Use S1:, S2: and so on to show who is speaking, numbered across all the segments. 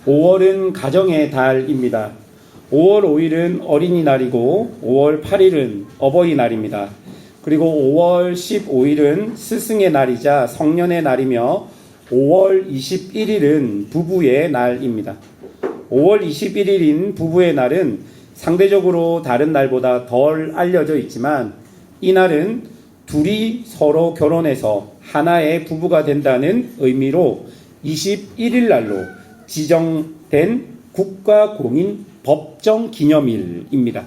S1: 5월은 가정의 달입니다. 5월 5일은 어린이날이고 5월 8일은 어버이날입니다. 그리고 5월 15일은 스승의 날이자 성년의 날이며 5월 21일은 부부의 날입니다. 5월 21일인 부부의 날은 상대적으로 다른 날보다 덜 알려져 있지만 이 날은 둘이 서로 결혼해서 하나의 부부가 된다는 의미로 21일 날로 지정된 국가공인 법정 기념일입니다.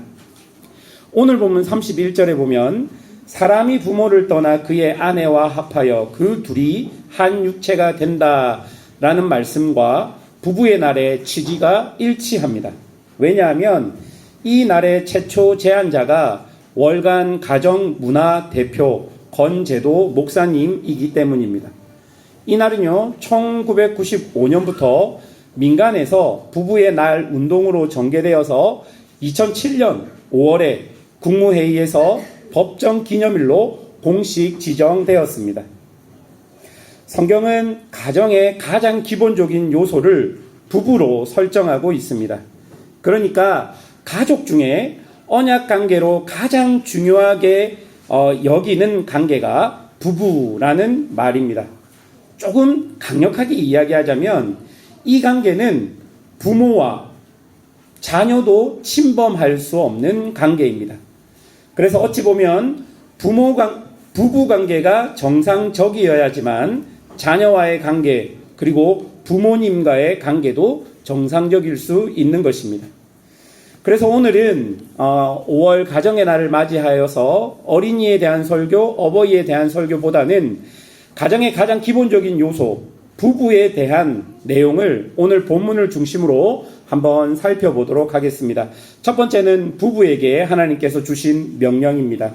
S1: 오늘 본문 31절에 보면 사람이 부모를 떠나 그의 아내와 합하여 그 둘이 한 육체가 된다라는 말씀과 부부의 날의 취지가 일치합니다. 왜냐하면 이 날의 최초 제안자가 월간 가정문화 대표 건제도 목사님이기 때문입니다. 이 날은요, 1995년부터 민간에서 부부의 날 운동으로 전개되어서 2007년 5월에 국무회의에서 법정 기념일로 공식 지정되었습니다. 성경은 가정의 가장 기본적인 요소를 부부로 설정하고 있습니다. 그러니까 가족 중에 언약 관계로 가장 중요하게 여기는 관계가 부부라는 말입니다. 조금 강력하게 이야기하자면 이 관계는 부모와 자녀도 침범할 수 없는 관계입니다. 그래서 어찌 보면 부부 관계가 정상적이어야지만 자녀와의 관계 그리고 부모님과의 관계도 정상적일 수 있는 것입니다. 그래서 오늘은 5월 가정의 날을 맞이하여서 어린이에 대한 설교, 어버이에 대한 설교보다는 가정의 가장 기본적인 요소, 부부에 대한 내용을 오늘 본문을 중심으로 한번 살펴보도록 하겠습니다. 첫 번째는 부부에게 하나님께서 주신 명령입니다.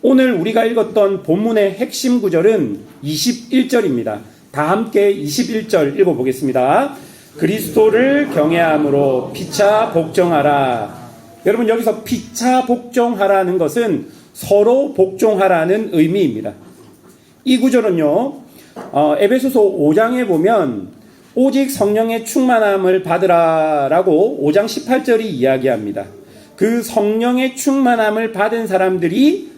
S1: 오늘 우리가 읽었던 본문의 핵심 구절은 21절입니다. 다 함께 21절 읽어보겠습니다. 그리스도를 경외함으로 피차 복종하라. 여러분, 여기서 피차 복종하라는 것은 서로 복종하라는 의미입니다. 이 구절은요, 에베소서 5장에 보면 오직 성령의 충만함을 받으라라고 5장 18절이 이야기합니다. 그 성령의 충만함을 받은 사람들이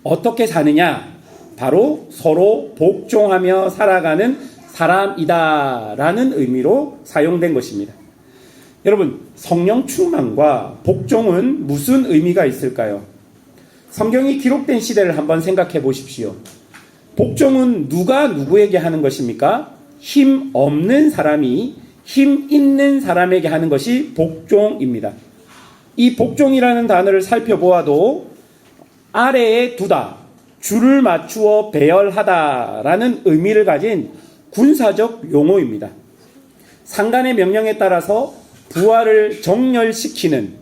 S1: 어떻게 사느냐? 바로 서로 복종하며 살아가는 사람이다라는 의미로 사용된 것입니다. 여러분, 성령 충만과 복종은 무슨 의미가 있을까요? 성경이 기록된 시대를 한번 생각해 보십시오. 복종은 누가 누구에게 하는 것입니까? 힘 없는 사람이 힘 있는 사람에게 하는 것이 복종입니다. 이 복종이라는 단어를 살펴보아도 아래에 두다, 줄을 맞추어 배열하다라는 의미를 가진 군사적 용어입니다. 상관의 명령에 따라서 부하를 정렬시키는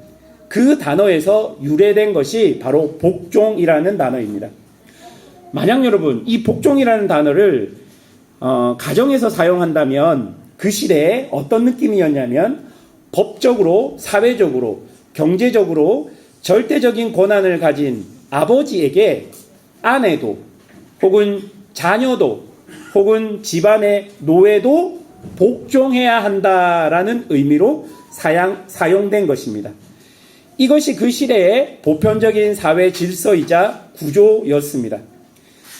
S1: 그 단어에서 유래된 것이 바로 복종이라는 단어입니다. 만약 여러분 이 복종이라는 단어를 가정에서 사용한다면 그 시대에 어떤 느낌이었냐면 법적으로, 사회적으로, 경제적으로 절대적인 권한을 가진 아버지에게 아내도 혹은 자녀도 혹은 집안의 노예도 복종해야 한다라는 의미로 사용된 것입니다. 이것이 그 시대의 보편적인 사회 질서이자 구조였습니다.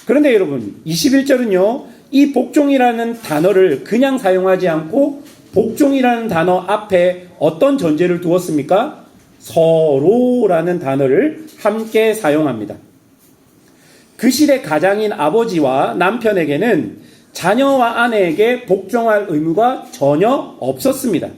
S1: 그런데 여러분, 21절은요, 이 복종이라는 단어를 그냥 사용하지 않고 복종이라는 단어 앞에 어떤 전제를 두었습니까? 서로라는 단어를 함께 사용합니다. 그 시대 가장인 아버지와 남편에게는 자녀와 아내에게 복종할 의무가 전혀 없었습니다.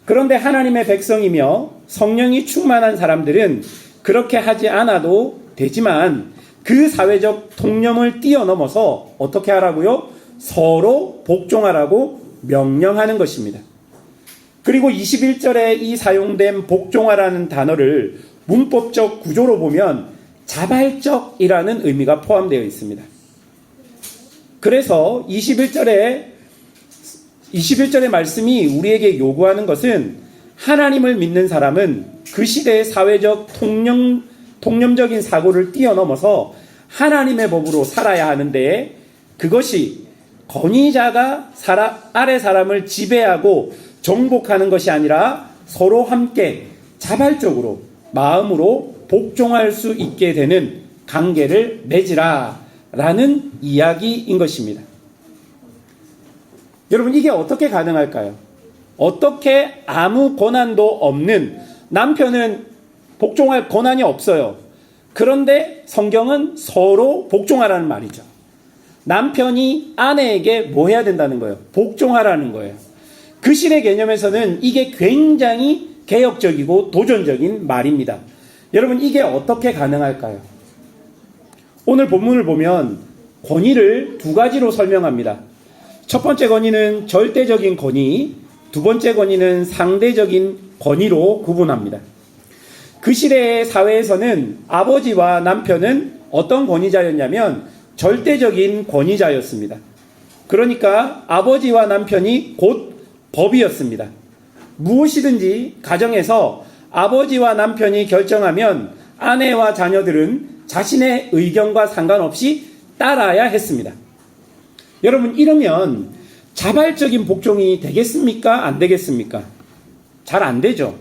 S1: 그런데 하나님의 백성이며 성령이 충만한 사람들은 그렇게 하지 않아도 되지만 그 사회적 통념을 뛰어넘어서 어떻게 하라고요? 서로 복종하라고 명령하는 것입니다. 그리고 21절에 이 사용된 복종하라는 단어를 문법적 구조로 보면 자발적이라는 의미가 포함되어 있습니다. 그래서 21절의 말씀이 우리에게 요구하는 것은 하나님을 믿는 사람은 그 시대의 사회적 통념적인 사고를 뛰어넘어서 하나님의 법으로 살아야 하는데 그것이 권위자가 아래 사람을 지배하고 정복하는 것이 아니라 서로 함께 자발적으로 마음으로 복종할 수 있게 되는 관계를 맺으라 라는 이야기인 것입니다. 여러분, 이게 어떻게 가능할까요? 어떻게 아무 권한도 없는 남편은 복종할 권한이 없어요. 그런데 성경은 서로 복종하라는 말이죠. 남편이 아내에게 뭐 해야 된다는 거예요? 복종하라는 거예요. 그 시대 개념에서는 이게 굉장히 개혁적이고 도전적인 말입니다. 여러분, 이게 어떻게 가능할까요? 오늘 본문을 보면 권위를 두 가지로 설명합니다. 첫 번째 권위는 절대적인 권위, 두 번째 권위는 상대적인 권위로 구분합니다. 그 시대의 사회에서는 아버지와 남편은 어떤 권위자였냐면 절대적인 권위자였습니다. 그러니까 아버지와 남편이 곧 법이었습니다. 무엇이든지 가정에서 아버지와 남편이 결정하면 아내와 자녀들은 자신의 의견과 상관없이 따라야 했습니다. 여러분, 이러면 자발적인 복종이 되겠습니까? 안 되겠습니까? 잘 안 되죠.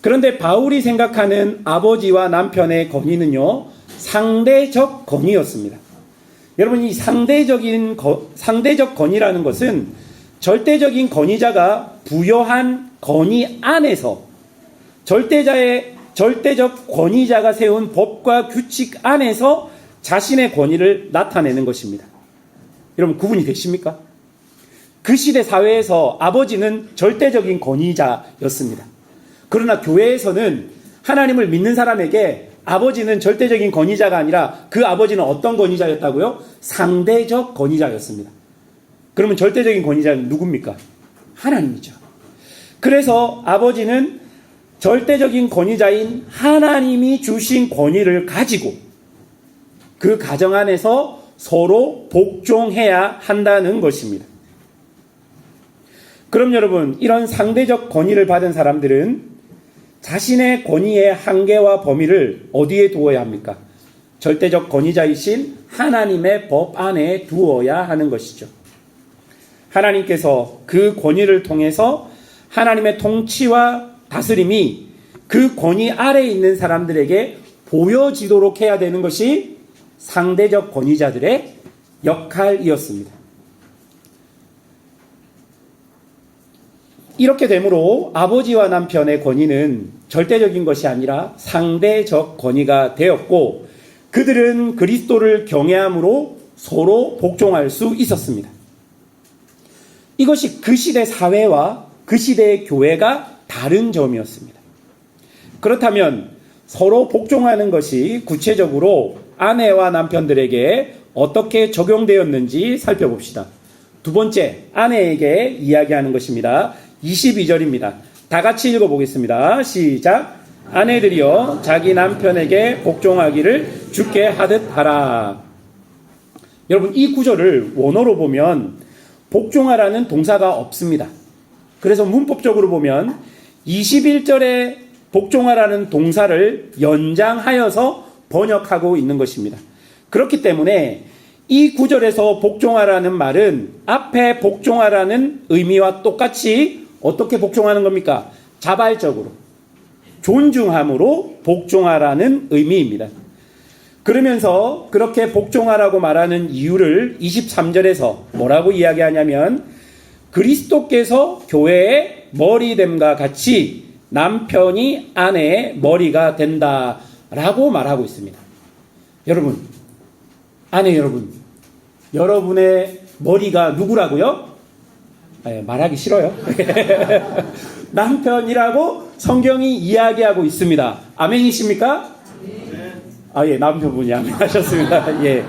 S1: 그런데 바울이 생각하는 아버지와 남편의 권위는요, 상대적 권위였습니다. 여러분, 이 상대적 권위라는 것은 절대적인 권위자가 부여한 권위 안에서 절대적 권위자가 세운 법과 규칙 안에서 자신의 권위를 나타내는 것입니다. 여러분, 구분이 되십니까? 그 시대 사회에서 아버지는 절대적인 권위자였습니다. 그러나 교회에서는 하나님을 믿는 사람에게 아버지는 절대적인 권위자가 아니라 그 아버지는 어떤 권위자였다고요? 상대적 권위자였습니다. 그러면 절대적인 권위자는 누굽니까? 하나님이죠. 그래서 아버지는 절대적인 권위자인 하나님이 주신 권위를 가지고 그 가정 안에서 서로 복종해야 한다는 것입니다. 그럼 여러분, 이런 상대적 권위를 받은 사람들은 자신의 권위의 한계와 범위를 어디에 두어야 합니까? 절대적 권위자이신 하나님의 법 안에 두어야 하는 것이죠. 하나님께서 그 권위를 통해서 하나님의 통치와 다스림이 그 권위 아래에 있는 사람들에게 보여지도록 해야 되는 것이 상대적 권위자들의 역할이었습니다. 이렇게 되므로 아버지와 남편의 권위는 절대적인 것이 아니라 상대적 권위가 되었고, 그들은 그리스도를 경외함으로 서로 복종할 수 있었습니다. 이것이 그 시대 사회와 그 시대의 교회가 다른 점이었습니다. 그렇다면 서로 복종하는 것이 구체적으로 아내와 남편들에게 어떻게 적용되었는지 살펴봅시다. 두 번째, 아내에게 이야기하는 것입니다. 22절입니다. 다 같이 읽어보겠습니다. 시작. 아내들이여 자기 남편에게 복종하기를 주께 하듯 하라. 여러분, 이 구절을 원어로 보면 복종하라는 동사가 없습니다. 그래서 문법적으로 보면 21절에 복종하라는 동사를 연장하여서 번역하고 있는 것입니다. 그렇기 때문에 이 구절에서 복종하라는 말은 앞에 복종하라는 의미와 똑같이 어떻게 복종하는 겁니까? 자발적으로, 존중함으로 복종하라는 의미입니다. 그러면서 그렇게 복종하라고 말하는 이유를 23절에서 뭐라고 이야기하냐면 그리스도께서 교회의 머리됨과 같이 남편이 아내의 머리가 된다라고 말하고 있습니다. 여러분, 아내 여러분, 여러분의 머리가 누구라고요? 말하기 싫어요. 남편이라고 성경이 이야기하고 있습니다. 아멘이십니까? 예, 남편분이 아멘하셨습니다. 예.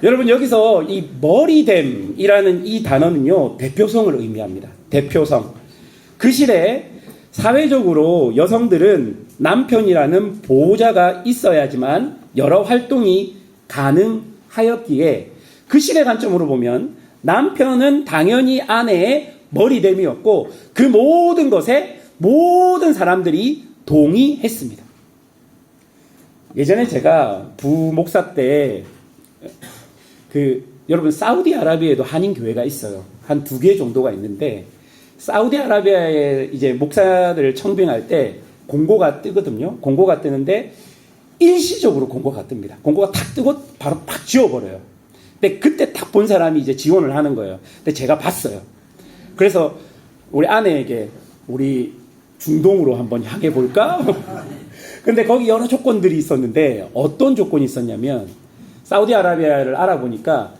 S1: 여러분, 여기서 이 머리됨이라는 이 단어는요, 대표성을 의미합니다. 대표성. 그 시대에 사회적으로 여성들은 남편이라는 보호자가 있어야지만 여러 활동이 가능하였기에 그 시대 관점으로 보면 남편은 당연히 아내의 머리됨이었고 그 모든 것에 모든 사람들이 동의했습니다. 예전에 제가 부목사 때 여러분 사우디아라비아에도 한인 교회가 있어요. 한 2개 정도가 있는데 사우디아라비아에 이제 목사들 청빙할 때 공고가 뜨거든요. 공고가 뜨는데 일시적으로 공고가 뜹니다. 공고가 탁 뜨고 바로 팍 지워버려요. 근데 그때 딱 본 사람이 이제 지원을 하는 거예요. 근데 제가 봤어요. 그래서 우리 아내에게 우리 중동으로 한번 향해 볼까? 근데 거기 여러 조건들이 있었는데 어떤 조건이 있었냐면 사우디아라비아를 알아보니까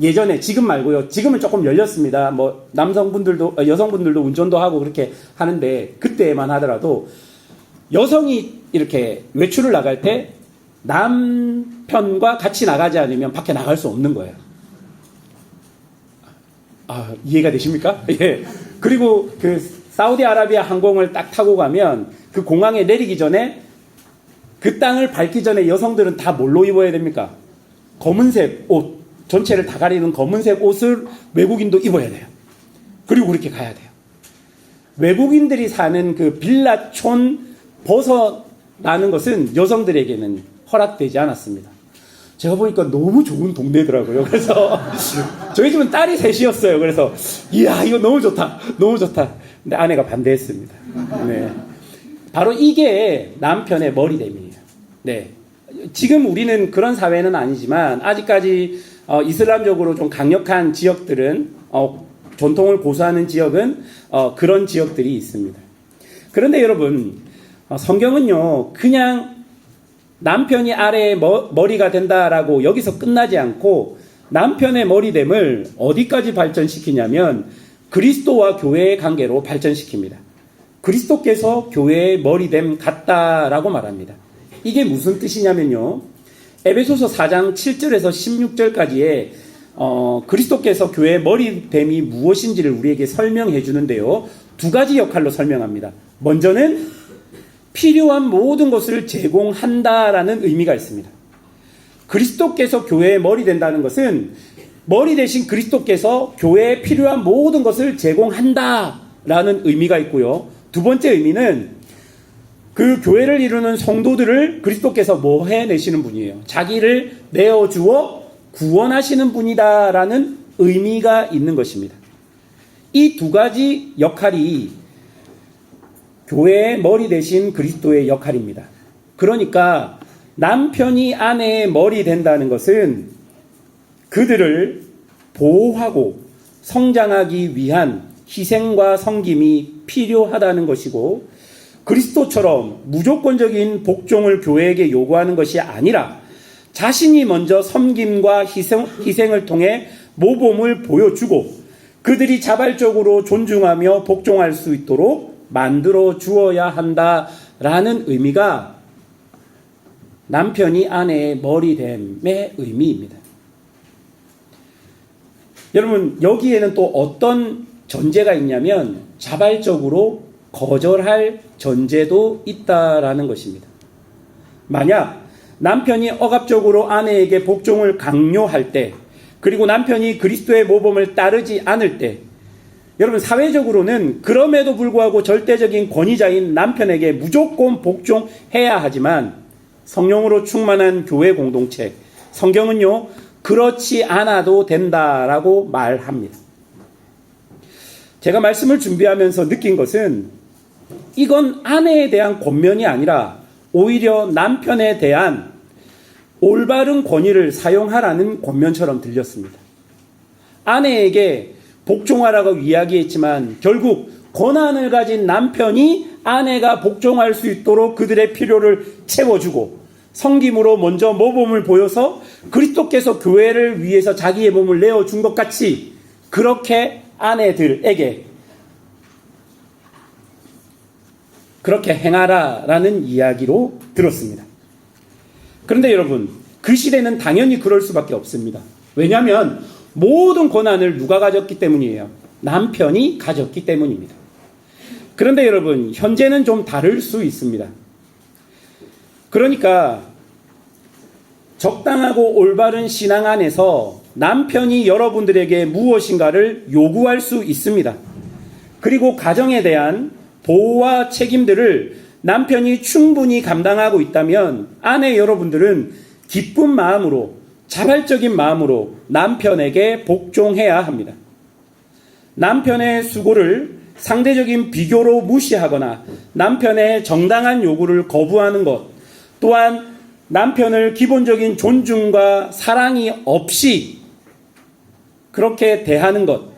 S1: 예전에 지금 말고요. 지금은 조금 열렸습니다. 뭐 남성분들도 여성분들도 운전도 하고 그렇게 하는데 그때만 하더라도 여성이 이렇게 외출을 나갈 때 남편과 같이 나가지 않으면 밖에 나갈 수 없는 거예요. 아, 이해가 되십니까? 예. 그리고 그 사우디아라비아 항공을 딱 타고 가면 그 공항에 내리기 전에 그 땅을 밟기 전에 여성들은 다 뭘로 입어야 됩니까? 검은색 옷, 전체를 다 가리는 검은색 옷을 외국인도 입어야 돼요. 그리고 그렇게 가야 돼요. 외국인들이 사는 그 빌라촌 벗어나는 것은 여성들에게는 허락되지 않았습니다. 제가 보니까 너무 좋은 동네더라고요. 그래서 저희 집은 딸이 셋이었어요. 그래서 이야 이거 너무 좋다. 너무 좋다. 근데 아내가 반대했습니다. 네. 바로 이게 남편의 머리됨이에요. 네. 지금 우리는 그런 사회는 아니지만 아직까지 이슬람적으로 좀 강력한 지역들은 전통을 고수하는 지역은 그런 지역들이 있습니다. 그런데 여러분 성경은요 그냥 남편이 아래의 머리가 된다라고 여기서 끝나지 않고 남편의 머리됨을 어디까지 발전시키냐면 그리스도와 교회의 관계로 발전시킵니다. 그리스도께서 교회의 머리됨 같다라고 말합니다. 이게 무슨 뜻이냐면요. 에베소서 4장 7절에서 16절까지에 그리스도께서 교회의 머리됨이 무엇인지를 우리에게 설명해 주는데요. 두 가지 역할로 설명합니다. 먼저는 필요한 모든 것을 제공한다라는 의미가 있습니다. 그리스도께서 교회의 머리 된다는 것은 머리 대신 그리스도께서 교회에 필요한 모든 것을 제공한다라는 의미가 있고요. 두 번째 의미는 그 교회를 이루는 성도들을 그리스도께서 뭐 해내시는 분이에요. 자기를 내어주어 구원하시는 분이다라는 의미가 있는 것입니다. 이 두 가지 역할이 교회의 머리 대신 그리스도의 역할입니다. 그러니까 남편이 아내의 머리 된다는 것은 그들을 보호하고 성장하기 위한 희생과 섬김이 필요하다는 것이고 그리스도처럼 무조건적인 복종을 교회에게 요구하는 것이 아니라 자신이 먼저 섬김과 희생을 통해 모범을 보여주고 그들이 자발적으로 존중하며 복종할 수 있도록 만들어 주어야 한다라는 의미가 남편이 아내의 머리됨의 의미입니다. 여러분 여기에는 또 어떤 전제가 있냐면 자발적으로 거절할 전제도 있다라는 것입니다. 만약 남편이 억압적으로 아내에게 복종을 강요할 때 그리고 남편이 그리스도의 모범을 따르지 않을 때 여러분 사회적으로는 그럼에도 불구하고 절대적인 권위자인 남편에게 무조건 복종해야 하지만 성령으로 충만한 교회 공동체 성경은요 그렇지 않아도 된다라고 말합니다. 제가 말씀을 준비하면서 느낀 것은 이건 아내에 대한 권면이 아니라 오히려 남편에 대한 올바른 권위를 사용하라는 권면처럼 들렸습니다. 아내에게 복종하라고 이야기했지만 결국 권한을 가진 남편이 아내가 복종할 수 있도록 그들의 필요를 채워주고 섬김으로 먼저 모범을 보여서 그리스도께서 교회를 위해서 자기의 몸을 내어준 것 같이 그렇게 아내들에게 그렇게 행하라라는 이야기로 들었습니다. 그런데 여러분 그 시대는 당연히 그럴 수밖에 없습니다. 왜냐하면 모든 권한을 누가 가졌기 때문이에요? 남편이 가졌기 때문입니다. 그런데 여러분 현재는 좀 다를 수 있습니다. 그러니까 적당하고 올바른 신앙 안에서 남편이 여러분들에게 무엇인가를 요구할 수 있습니다. 그리고 가정에 대한 보호와 책임들을 남편이 충분히 감당하고 있다면 아내 여러분들은 기쁜 마음으로 자발적인 마음으로 남편에게 복종해야 합니다. 남편의 수고를 상대적인 비교로 무시하거나 남편의 정당한 요구를 거부하는 것, 또한 남편을 기본적인 존중과 사랑이 없이 그렇게 대하는 것,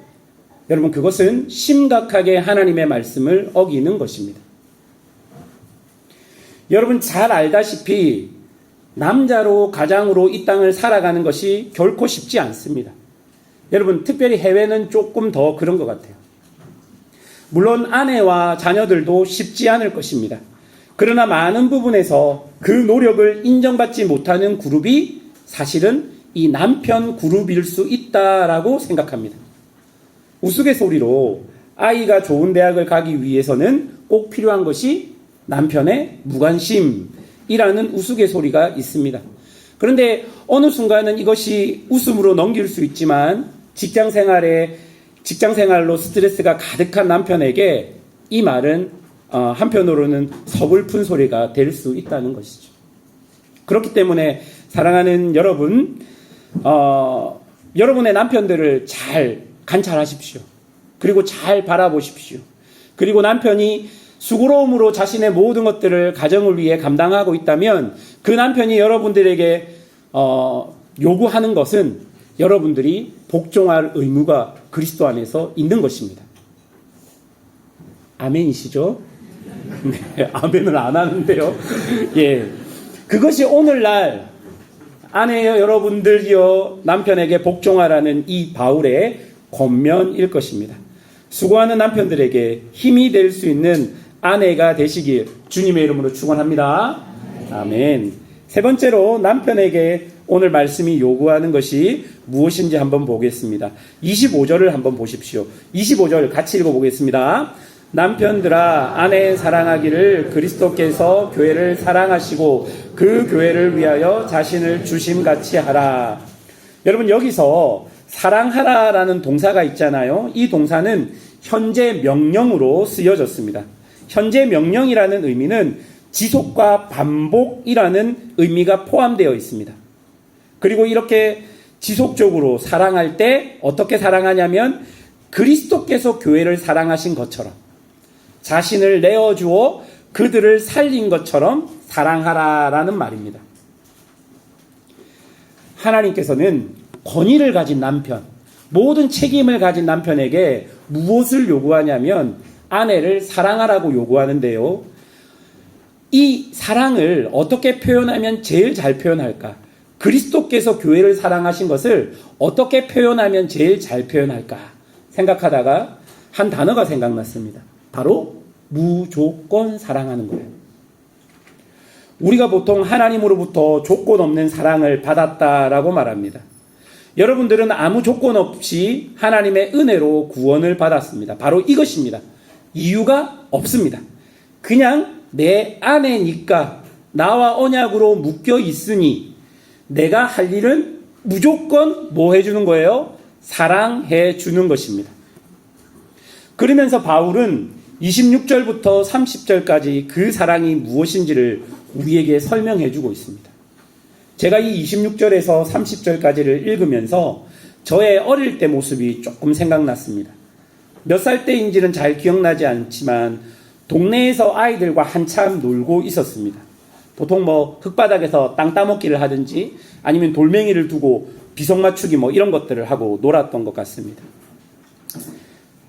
S1: 여러분 그것은 심각하게 하나님의 말씀을 어기는 것입니다. 여러분 잘 알다시피 남자로 가장으로 이 땅을 살아가는 것이 결코 쉽지 않습니다. 여러분 특별히 해외는 조금 더 그런 것 같아요. 물론 아내와 자녀들도 쉽지 않을 것입니다. 그러나 많은 부분에서 그 노력을 인정받지 못하는 그룹이 사실은 이 남편 그룹일 수 있다라고 생각합니다. 우스갯소리로 아이가 좋은 대학을 가기 위해서는 꼭 필요한 것이 남편의 무관심이라는 우스갯소리가 있습니다. 그런데 어느 순간은 이것이 웃음으로 넘길 수 있지만 직장 생활로 스트레스가 가득한 남편에게 이 말은 한편으로는 서글픈 소리가 될 수 있다는 것이죠. 그렇기 때문에 사랑하는 여러분, 여러분의 남편들을 잘 관찰하십시오. 그리고 잘 바라보십시오. 그리고 남편이 수고로움으로 자신의 모든 것들을 가정을 위해 감당하고 있다면 그 남편이 여러분들에게 요구하는 것은 여러분들이 복종할 의무가 그리스도 안에서 있는 것입니다. 아멘이시죠? 네, 아멘을 안 하는데요. 예, 그것이 오늘날 아내여 여러분들이여 남편에게 복종하라는 이 바울의 권면일 것입니다. 수고하는 남편들에게 힘이 될 수 있는 아내가 되시길 주님의 이름으로 축원합니다. 아멘. 세 번째로 남편에게 오늘 말씀이 요구하는 것이 무엇인지 한번 보겠습니다. 25절을 한번 보십시오. 25절 같이 읽어보겠습니다. 남편들아 아내 사랑하기를 그리스도께서 교회를 사랑하시고 그 교회를 위하여 자신을 주심같이 하라. 여러분 여기서 사랑하라라는 동사가 있잖아요. 이 동사는 현재 명령으로 쓰여졌습니다. 현재 명령이라는 의미는 지속과 반복이라는 의미가 포함되어 있습니다. 그리고 이렇게 지속적으로 사랑할 때 어떻게 사랑하냐면 그리스도께서 교회를 사랑하신 것처럼 자신을 내어주어 그들을 살린 것처럼 사랑하라라는 말입니다. 하나님께서는 권위를 가진 남편, 모든 책임을 가진 남편에게 무엇을 요구하냐면 아내를 사랑하라고 요구하는데요. 이 사랑을 어떻게 표현하면 제일 잘 표현할까? 그리스도께서 교회를 사랑하신 것을 어떻게 표현하면 제일 잘 표현할까? 생각하다가 한 단어가 생각났습니다. 바로 무조건 사랑하는 거예요. 우리가 보통 하나님으로부터 조건 없는 사랑을 받았다라고 말합니다. 여러분들은 아무 조건 없이 하나님의 은혜로 구원을 받았습니다. 바로 이것입니다. 이유가 없습니다. 그냥 내 아내니까 나와 언약으로 묶여 있으니 내가 할 일은 무조건 뭐 해주는 거예요? 사랑해 주는 것입니다. 그러면서 바울은 26절부터 30절까지 그 사랑이 무엇인지를 우리에게 설명해 주고 있습니다. 제가 이 26절에서 30절까지를 읽으면서 저의 어릴 때 모습이 조금 생각났습니다. 몇 살 때인지는 잘 기억나지 않지만 동네에서 아이들과 한참 놀고 있었습니다. 보통 흙바닥에서 땅 따먹기를 하든지 아니면 돌멩이를 두고 비석 맞추기 이런 것들을 하고 놀았던 것 같습니다.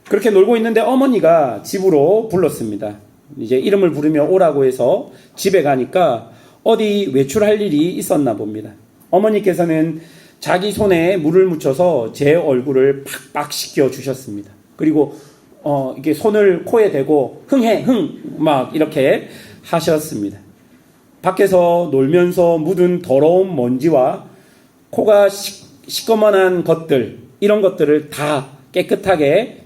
S1: 그렇게 놀고 있는데 어머니가 집으로 불렀습니다. 이제 이름을 부르며 오라고 해서 집에 가니까 어디 외출할 일이 있었나 봅니다. 어머니께서는 자기 손에 물을 묻혀서 제 얼굴을 팍팍 씻겨 주셨습니다. 그리고 이게 손을 코에 대고 흥해 막 이렇게 하셨습니다. 밖에서 놀면서 묻은 더러운 먼지와 코가 시꺼먼한 것들 이런 것들을 다 깨끗하게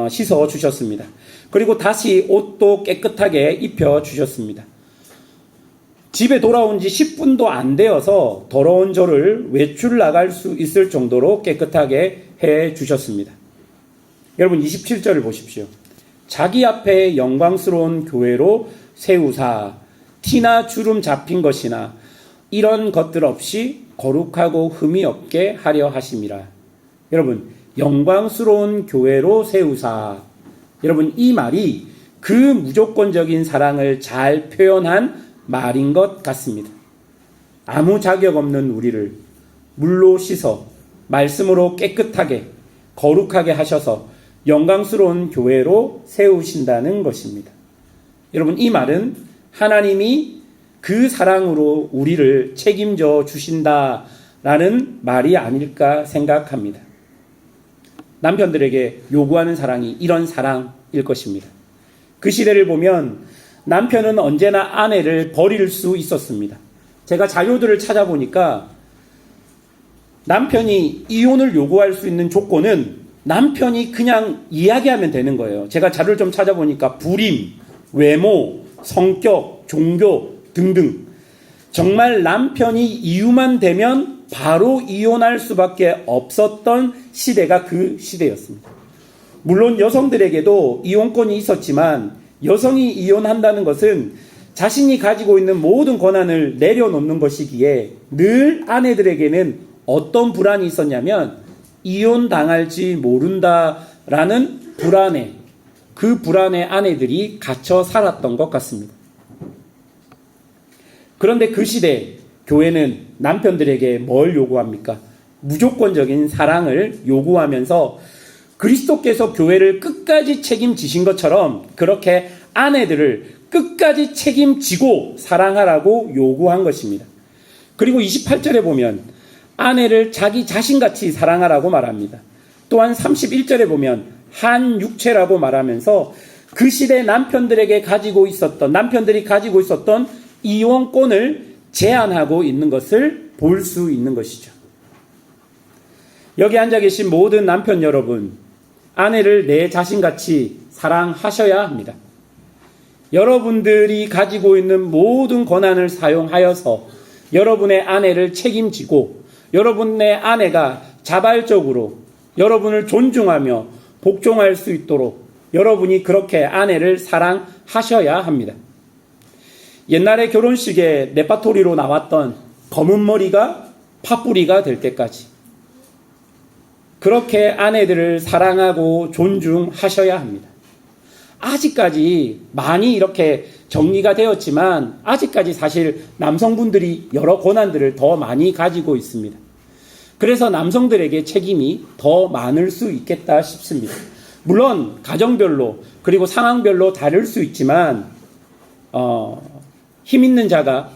S1: 씻어 주셨습니다. 그리고 다시 옷도 깨끗하게 입혀 주셨습니다. 집에 돌아온 지 10분도 안 되어서 더러운 저를 외출 나갈 수 있을 정도로 깨끗하게 해 주셨습니다. 여러분 27절을 보십시오. 자기 앞에 영광스러운 교회로 세우사 티나 주름 잡힌 것이나 이런 것들 없이 거룩하고 흠이 없게 하려 하심이라. 여러분 영광스러운 교회로 세우사 여러분, 이 말이 그 무조건적인 사랑을 잘 표현한 말인 것 같습니다. 아무 자격 없는 우리를 물로 씻어 말씀으로 깨끗하게 거룩하게 하셔서 영광스러운 교회로 세우신다는 것입니다. 여러분, 이 말은 하나님이 그 사랑으로 우리를 책임져 주신다라는 말이 아닐까 생각합니다. 남편들에게 요구하는 사랑이 이런 사랑일 것입니다. 그 시대를 보면 남편은 언제나 아내를 버릴 수 있었습니다. 제가 자료들을 찾아보니까 남편이 이혼을 요구할 수 있는 조건은 남편이 그냥 이야기하면 되는 거예요. 제가 자료를 좀 찾아보니까 불임, 외모, 성격, 종교 등등 정말 남편이 이유만 되면 바로 이혼할 수밖에 없었던 시대가 그 시대였습니다. 물론 여성들에게도 이혼권이 있었지만 여성이 이혼한다는 것은 자신이 가지고 있는 모든 권한을 내려놓는 것이기에 늘 아내들에게는 어떤 불안이 있었냐면 이혼당할지 모른다라는 불안에, 그 불안에 아내들이 갇혀 살았던 것 같습니다. 그런데 그 시대 교회는 남편들에게 뭘 요구합니까? 무조건적인 사랑을 요구하면서 그리스도께서 교회를 끝까지 책임지신 것처럼 그렇게 아내들을 끝까지 책임지고 사랑하라고 요구한 것입니다. 그리고 28절에 보면 아내를 자기 자신같이 사랑하라고 말합니다. 또한 31절에 보면 한 육체라고 말하면서 그 시대 남편들이 가지고 있었던 이혼권을 제한하고 있는 것을 볼 수 있는 것이죠. 여기 앉아 계신 모든 남편 여러분, 아내를 내 자신같이 사랑하셔야 합니다. 여러분들이 가지고 있는 모든 권한을 사용하여서 여러분의 아내를 책임지고 여러분의 아내가 자발적으로 여러분을 존중하며 복종할 수 있도록 여러분이 그렇게 아내를 사랑하셔야 합니다. 옛날에 결혼식에 레파토리로 나왔던 검은 머리가 팥뿌리가 될 때까지 그렇게 아내들을 사랑하고 존중하셔야 합니다. 아직까지 많이 이렇게 정리가 되었지만 아직까지 사실 남성분들이 여러 권한들을 더 많이 가지고 있습니다. 그래서 남성들에게 책임이 더 많을 수 있겠다 싶습니다. 물론 가정별로 그리고 상황별로 다를 수 있지만 힘 있는 자가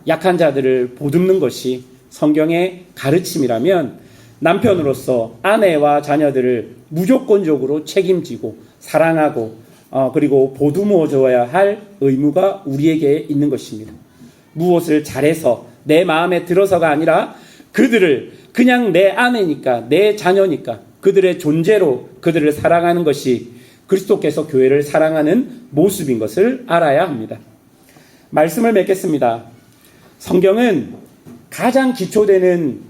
S1: 약한 자들을 보듬는 것이 성경의 가르침이라면 남편으로서 아내와 자녀들을 무조건적으로 책임지고 사랑하고 그리고 보듬어 줘야 할 의무가 우리에게 있는 것입니다. 무엇을 잘해서 내 마음에 들어서가 아니라 그들을 그냥 내 아내니까 내 자녀니까 그들의 존재로 그들을 사랑하는 것이 그리스도께서 교회를 사랑하는 모습인 것을 알아야 합니다. 말씀을 맺겠습니다. 성경은 가장 기초되는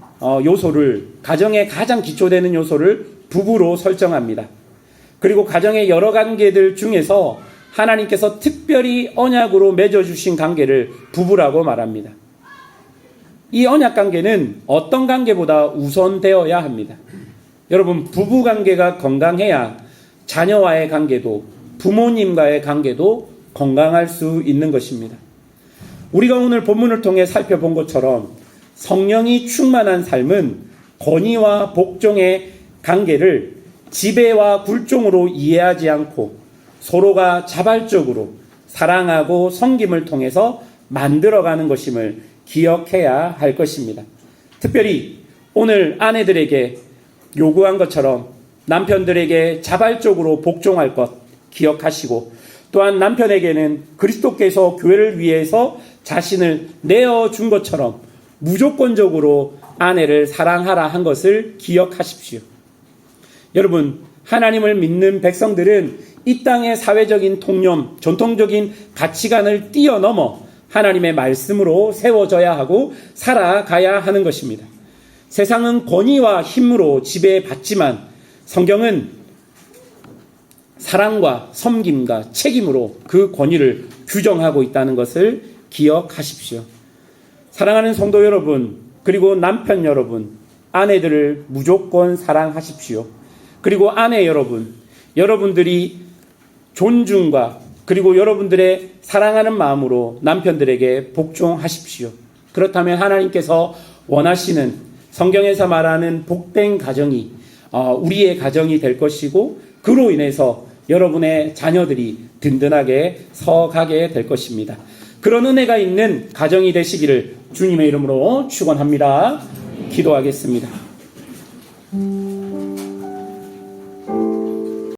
S1: 가정의 가장 기초되는 요소를 부부로 설정합니다. 그리고 가정의 여러 관계들 중에서 하나님께서 특별히 언약으로 맺어주신 관계를 부부라고 말합니다. 이 언약 관계는 어떤 관계보다 우선되어야 합니다. 여러분, 부부 관계가 건강해야 자녀와의 관계도 부모님과의 관계도 건강할 수 있는 것입니다. 우리가 오늘 본문을 통해 살펴본 것처럼 성령이 충만한 삶은 권위와 복종의 관계를 지배와 굴종으로 이해하지 않고 서로가 자발적으로 사랑하고 섬김을 통해서 만들어가는 것임을 기억해야 할 것입니다. 특별히 오늘 아내들에게 요구한 것처럼 남편들에게 자발적으로 복종할 것 기억하시고 또한 남편에게는 그리스도께서 교회를 위해서 자신을 내어준 것처럼 무조건적으로 아내를 사랑하라 한 것을 기억하십시오. 여러분, 하나님을 믿는 백성들은 이 땅의 사회적인 통념, 전통적인 가치관을 뛰어넘어 하나님의 말씀으로 세워져야 하고 살아가야 하는 것입니다. 세상은 권위와 힘으로 지배받지만 성경은 사랑과 섬김과 책임으로 그 권위를 규정하고 있다는 것을 기억하십시오. 사랑하는 성도 여러분, 그리고 남편 여러분, 아내들을 무조건 사랑하십시오. 그리고 아내 여러분, 여러분들이 존중과 그리고 여러분들의 사랑하는 마음으로 남편들에게 복종하십시오. 그렇다면 하나님께서 원하시는 성경에서 말하는 복된 가정이 우리의 가정이 될 것이고 그로 인해서 여러분의 자녀들이 든든하게 서가게 될 것입니다. 그런 은혜가 있는 가정이 되시기를 주님의 이름으로 축원합니다. 기도하겠습니다.